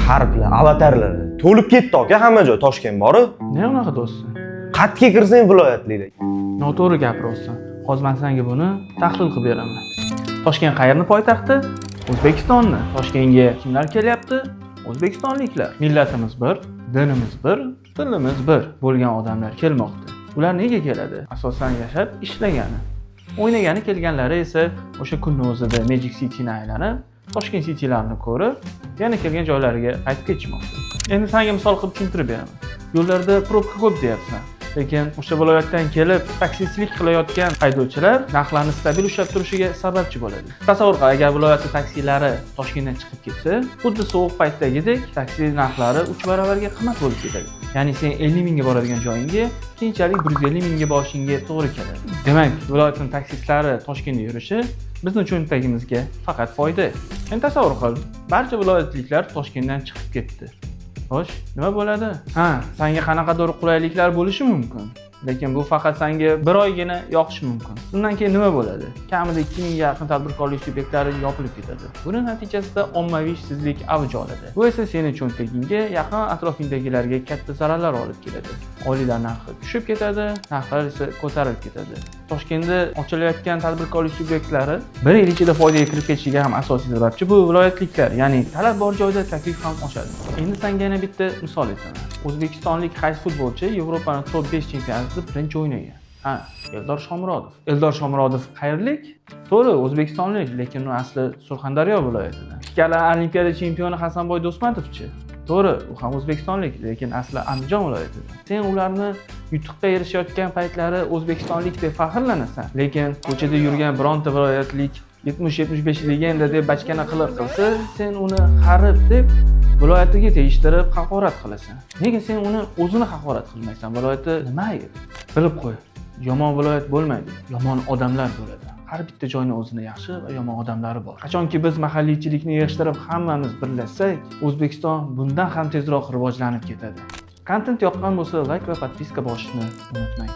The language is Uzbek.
harflar, avatarlar to'lib ketdi aka hamma joy Toshkent borib. Ne unaqa do'stim? Qatga kirsang viloyatliklar. Noto'g'ri gapiryapsan. Hozir men senga buni tahlil qilib beraman. Toshkent qayerni poytaxti? O'zbekistonni. Toshkentga kimlar kelyapti? O'zbekistonliklar. Millatimiz bir, dinimiz bir, tilimiz bir bo'lgan odamlar kelmoqda. Ular nega keladi? Asosan yashab, ishlagani. O'ynagani kelganlari esa o'sha kunning o'zida Magic City'ni aylanib, Toshkent City'larni ko'rib, yana kelgan joylariga qaytib ketishmoqda. Endi senga misol qilib tushuntirib beraman. Yo'llarda probka ko'p deyapsan. Lekin o'sha viloyatdan kelib taksichilik qilayotgan haydovchilar narxlarni stabil ushlab turishiga sababchi bo'ladi. Tasavvur qil, agar viloyat taksilari Toshkentdan chiqib ketsa, xuddi sovuq paytdagidek taksi narxlari 3 baravarga qimmat bo'lib ketadi. Ya'ni sen 50 mingga boradigan joyingga keyinchalik 150 mingga borishingga to'g'ri keladi. Demak, viloyatning taksistlari Toshkentda yurishi bizning cho'ntagimizga faqat foyda. Endi tasavvur qil, barcha viloyatliklar Toshkentdan chiqib ketdi. Xo'sh, nima bo'ladi? Senga qanaqadir qulayliklar bo'lishi mumkin. Lekin bu faqat senga bir oygina yoqishi mumkin. Undan keyin nima bo'ladi? Kamida 2000 ga yaqin tadbirkorlik subyektlari yopilib ketadi. Buning natijasida ommaviy ishsizlik avj oladi. Bu esa sening cho'ntagingga, yaqin atrofingdagilarga katta zararlar olib keladi. Oyliklar narxi tushib ketadi, narxlar esa ko'tarilib ketadi. Toshkentda ochilayotgan tadbirkorlik subyektlari bir yil ichida foydaga kirib ketishiga ham asosiy sababchi bu viloyatliklar, ya'ni talab bor joyda taklif ham oshadi. Endi senga yana bitta misol aytaman. O'zbekistonlik qaysi futbolchi Yevropaning top 5 chempionatida birinchi o'ynagan? Eldor Shomurodov. Eldor Shomurodov qayerlik? To'g'ri, O'zbekistonlik, lekin u asli Surxondaryo viloyatidan. Ikkala Olimpiada chempioni Hasanboy Do'stmatovchi. To'g'ri, u ham O'zbekistonlik, lekin asli Andijon viloyatidan. Sen ularni yutuqqa erishayotgan paytlari O'zbekistonlik deb faxrlanasan, lekin ko'chada yurgan bironta viloyatlik 70-75 legenda deb bachkana qilsa, sen uni g'arib deb viloyatiga tegishtirib haqorat qilasan. Nega sen uni o'zini haqorat qilmaysan? Viloyati nima ayb? Bilib qo'y. Yomon viloyat bo'lmaydi, yomon odamlar bo'ladi. Har bitta joyning o'zini yaxshi va yomon odamlari bor. Qachonki biz mahalliychilikni yig'ishtirib hammamiz birlashsak, O'zbekiston bundan ham tezroq rivojlanib ketadi. Kontent yoqqan bo'lsa, like va podpiska bosishni unutmang.